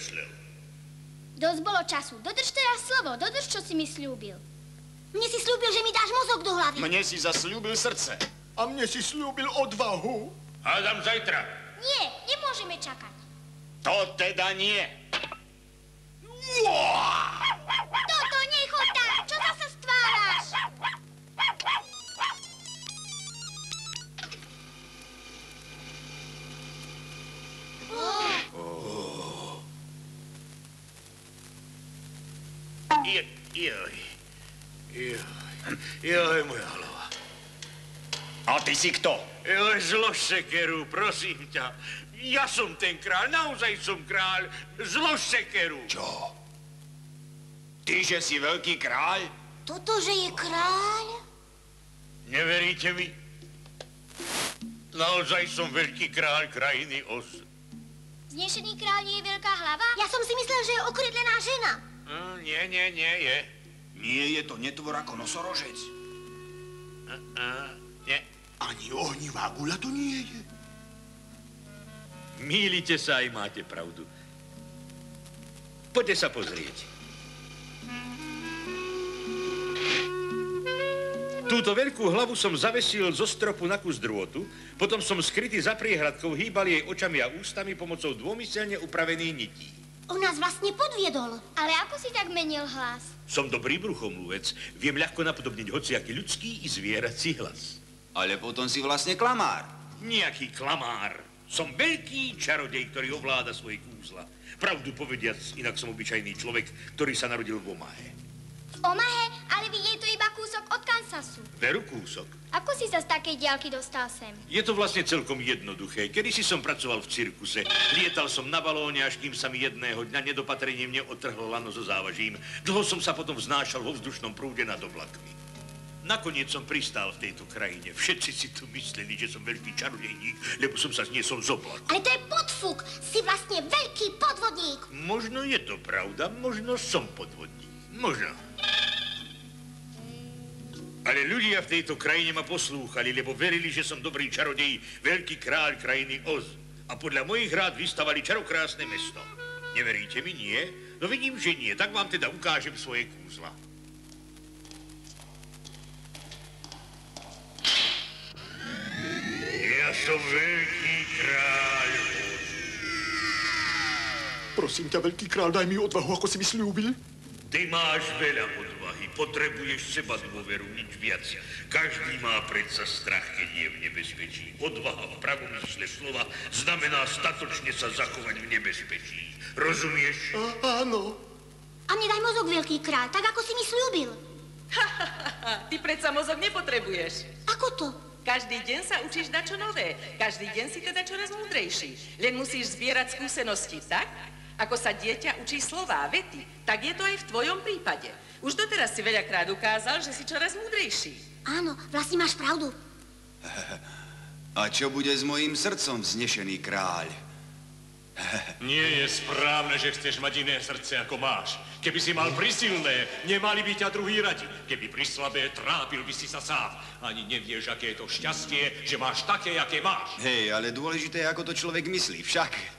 myslel. Dosť bolo času. Dodrž teraz slovo. Dodrž, čo si mi sľúbil. Mne si sľúbil, že mi dáš mozog do hlavy. Mne si zasľúbil srdce. A mne si sľúbil odvahu. Hádam zajtra. Nie, nemôžeme čakať. To teda nie. Toto, nechod tak. Čo zasa stváraš? Joj, moja hlava. A ty si kto? Joj, zlož sekeru, prosím ťa. Ja som ten kráľ, naozaj som kráľ. Zlož sekeru. Čo? Ty, že si veľký kráľ? Toto, že je kráľ? Neveríte mi? Naozaj som veľký kráľ krajiny Oz. Znešený kráľ nie je veľká hlava? Ja som si myslel, že je okredlená žena. Nie je. Nie je to netvor ako nosorožec. Nie. Ani ohnivá guľa to nie je. Mýlite sa aj máte pravdu. Poďte sa pozrieť. Túto veľkú hlavu som zavesil zo stropu na kus drôtu, potom som skrytý za priehradkou hýbal jej očami a ústami pomocou dômyselne upravených nití. On nás vlastne podviedol. Ale ako si tak menil hlas? Som dobrý bruchomluvec. Viem ľahko napodobniť hociaký ľudský i zvierací hlas. Ale potom si vlastne klamár. Nejaký klamár. Som veľký čarodej, ktorý ovláda svoje kúzla. Pravdu povediac, inak som obyčajný človek, ktorý sa narodil v Omahe. V Omahe? Ale vidieť to iba kúsok od Kansasu. Veru kúsok. Ako si sa z takej diaľky dostal sem? Je to vlastne celkom jednoduché. Kedysi som pracoval v cirkuse. Lietal som na balóne, až kým sa mi jedného dňa nedopatrením mne otrhlo lano so závažím. Dlho som sa potom vznášal vo vzdušnom prúde nad oblakmi. Nakoniec som pristál v tejto krajine. Všetci si tu mysleli, že som veľký čarodejník, lebo som sa zniesol z oblaku. Ale to je podfúk. Si vlastne veľký podvodník. Možno je to pravda, možno som podvodník. Možno. Ale ľudia v tejto krajine ma poslúchali, lebo verili, že som dobrý čarodej, veľký kráľ krajiny Oz. A podľa mojich rád vystavali čarokrásne mesto. Neveríte mi, nie? No vidím, že nie. Tak vám teda ukážem svoje kúzla. Ja som veľký kráľ Oz. Prosím ťa, veľký kráľ, daj mi odvahu, ako si mi sľúbil. Ty máš veľa odvahy, potrebuješ seba dôveru, nič viac. Každý má predsa strach, keď je v nebezpečí. Odvaha v pravom zmysle slova znamená statočne sa zachovať v nebezpečí. Rozumieš? Áno. A mne daj mozog, veľký kráľ, tak ako si mi sľúbil. Ty predsa mozog nepotrebuješ. Ako to? Každý deň sa učíš dačo nové. Každý deň si teda čoraz múdrejší. Len musíš zbierať skúsenosti, tak? Ako sa dieťa učí slová, vety, tak je to aj v tvojom prípade. Už doteraz si veľakrát ukázal, že si čoraz múdrejší. Áno, vlastne máš pravdu. A čo bude s mojím srdcom, vznešený kráľ? Nie je správne, že chceš mať iné srdce, ako máš. Keby si mal prisilné, nemali by ťa druhý radi. Keby prislabé, trápil by si sa sám. Ani nevieš, aké je to šťastie, že máš také, aké máš. Hej, ale dôležité je, ako to človek myslí, však.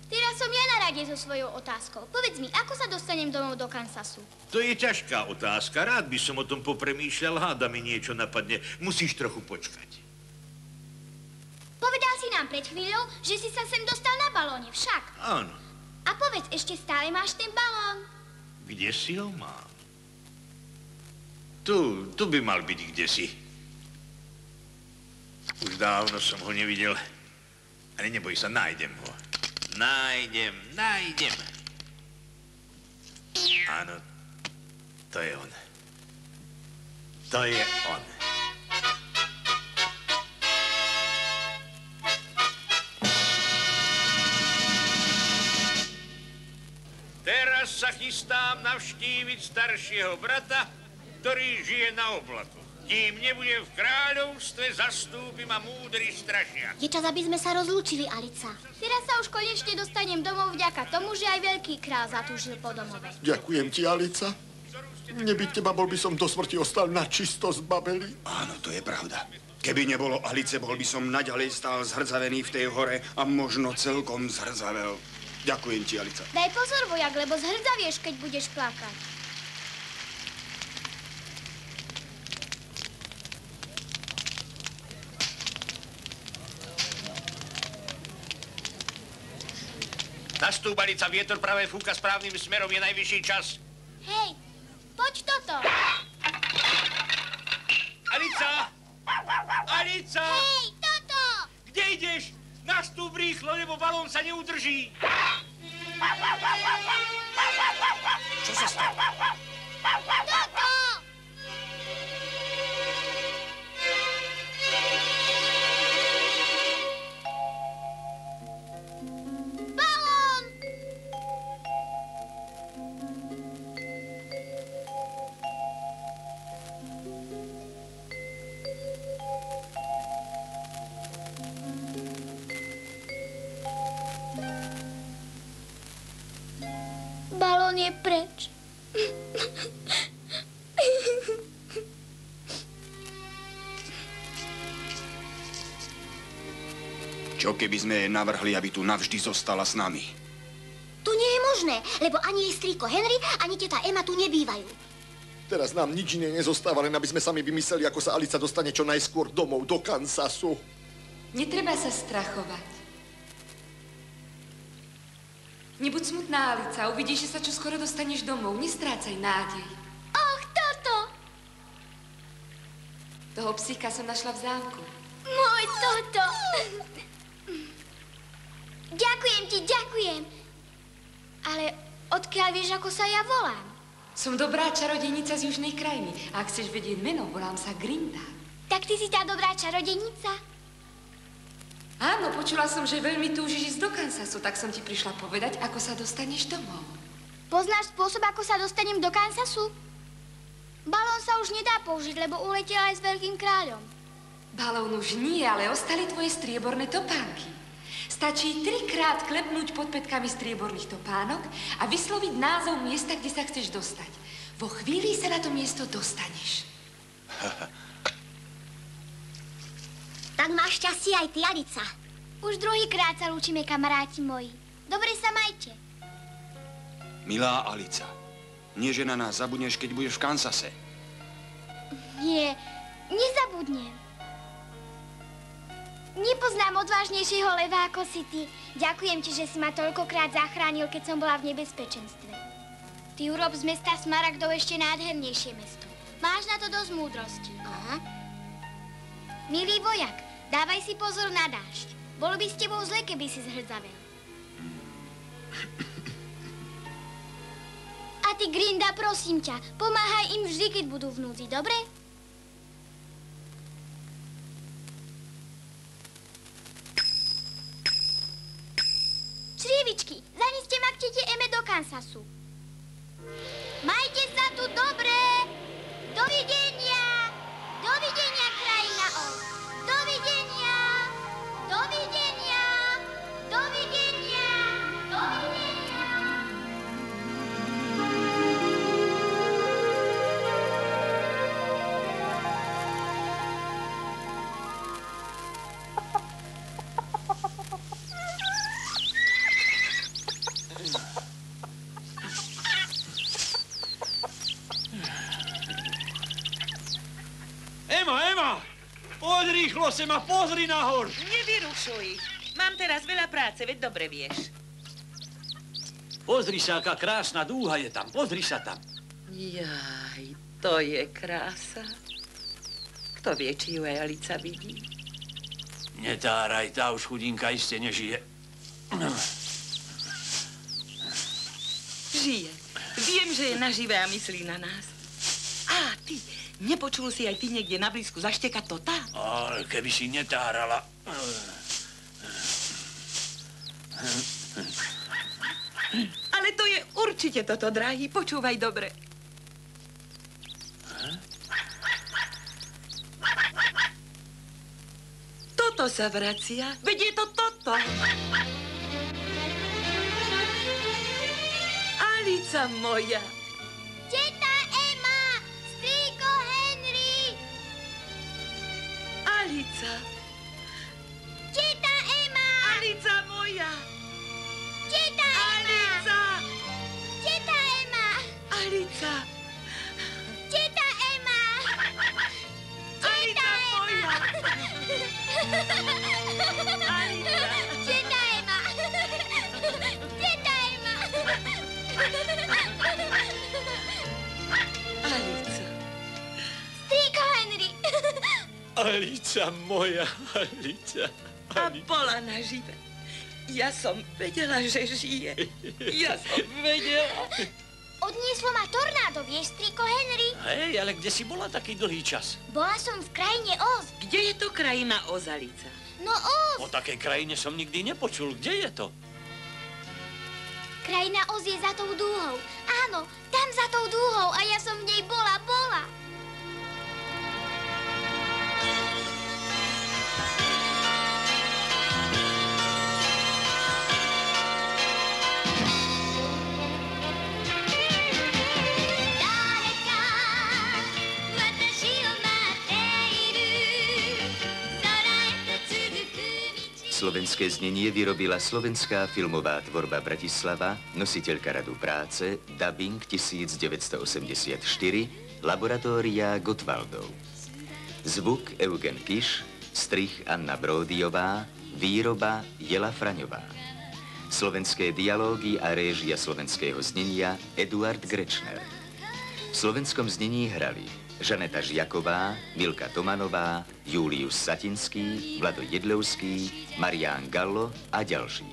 Teraz som ja na rade so svojou otázkou. Povedz mi, ako sa dostanem domov do Kansasu? To je ťažká otázka. Rád by som o tom popremýšľal. Háda mi niečo napadne. Musíš trochu počkať. Povedal si nám pred chvíľou, že si sa sem dostal na balóne, však? Áno. A povedz, ešte stále máš ten balón? Kde si ho mám? Tu by mal byť kdesi. Už dávno som ho nevidel. Ale neboj sa, nájdem ho. Nájdem. Áno, to je on. To je on. Teraz sa chystám navštíviť staršieho brata, ktorý žije na oblaku. Kým nebudem v kráľovstve, zastúpi ma múdry strašiak. Je čas, aby sme sa rozlúčili, Alica. Teraz sa už konečne dostanem domov vďaka tomu, že aj veľký kráľ zatúžil po domove. Ďakujem ti, Alica. Nebyť teba, bol by som do smrti ostal na čisto zbabelý. Áno, to je pravda. Keby nebolo Alice, bol by som naďalej stál zhrdzavený v tej hore a možno celkom zhrdzavel. Ďakujem ti, Alica. Daj pozor, vojak, lebo zhrdzavieš, keď budeš plakať. Nastúp, Alica, vietor práve fúka správnym smerom, je najvyšší čas. Hej, poď toto. Alica! Alica! Hej, toto! Kde ideš? Nastúp rýchlo, lebo balón sa neudrží. Čo sa stalo? Toto! Balón! Balón je preč. Čo keby sme jej navrhli, aby tu navždy zostala s nami? To nie je možné, lebo ani jej strýko Henry, ani teta Emma tu nebývajú. Teraz nám nič iné nezostáva, len aby sme sami vymysleli, ako sa Alica dostane čo najskôr domov, do Kansasu. Netreba sa strachovať. Nebuď smutná, Alica. Uvidíš, že sa čoskoro dostaneš domov. Nestrácaj nádej. Och, toto! Toho psíka som našla v zámku. Môj toto! Ďakujem ti, ďakujem. Ale odkiaľ vieš, ako sa ja volám? Som dobrá čarodejnica z južnej krajiny. A ak chceš vedieť meno, volám sa Grinda. Tak ty si tá dobrá čarodejnica? Áno, počula som, že veľmi túžiš ísť do Kansasu, tak som ti prišla povedať, ako sa dostaneš domov. Poznáš spôsob, ako sa dostanem do Kansasu? Balón sa už nedá použiť, lebo uletel aj s veľkým kráľom. Balón už nie, ale ostali tvoje strieborné topánky. Stačí 3-krát klepnúť pod pätkami strieborných topánok a vysloviť názov miesta, kde sa chceš dostať. Vo chvíli sa na to miesto dostaneš. Tak máš šťastie aj ty, Alica. Už druhýkrát sa lúčime, kamaráti moji. Dobre sa majte. Milá Alica, nie že na nás zabudneš, keď budeš v Kansase. Nie, nezabudnem. Nepoznám odvážnejšieho leva ako si ty. Ďakujem ti, že si ma toľkokrát zachránil, keď som bola v nebezpečenstve. Ty urob z mesta Smaragdov ešte nádhernejšie mesto. Máš na to dosť múdrosti. Aha. Milý vojak, dávaj si pozor na dážď. Bolo by s tebou zle, keby si zhrdzavel. A ty, Grinda, prosím ťa, pomáhaj im vždy, keď budú v núdzi, dobre? Črievičky, zaneste ma k tete Eme do Kansasu. Majte sa tu dobre. Dovidenia. Dovidenia, krajina Oz. Dovidenia. Dovidenia. Dovidenia. Dovidenia. Ema! Poď rýchlo sem a pozri nahor! Nevyrušuj. Mám teraz veľa práce, veď dobre vieš. Pozri sa, aká krásna dúha je tam. Pozri sa tam. Jaj, to je krása. Kto vie, či ju aj Alica vidí? Netáraj, tá už chudinka iste nežije. Žije. Viem, že je naživé a myslí na nás. Á, ty, nepočul si aj ty niekde na blízku zaštekať tota? Ale keby si netárala. Ale to je určite toto, drahý. Počúvaj dobre. Toto sa vracia. Veď je to toto. Alica moja. Teta Ema, strýko Henry. Alica. Teta Ema. Alica moja. Teta Alica, moja Alica. A bola nažive. Ja som vedela, že žije. Ja som vedela. Odnieslo ma tornádo, vieš, strýko Henry? Hej, ale kde si bola taký dlhý čas? Bola som v krajine Oz. Kde je to krajina Oz, Alica? No Oz! O takej krajine som nikdy nepočul. Kde je to? Krajina Oz je za tou dúhou. Áno, tam za tou dúhou a ja som v nej bola. Slovenské znenie vyrobila Slovenská filmová tvorba Bratislava, nositeľka Radu práce, dabing 1984, laboratória Gottwaldov. Zvuk Eugen Kiš, strih Anna Bródiová, výroba Jela Fraňová. Slovenské dialógy a réžia slovenského znenia Eduard Grečner. V slovenskom znení hrali Žaneta Žiaková, Milka Tomanová, Julius Satinský, Vlado Jedľovský, Marián Gallo a ďalší.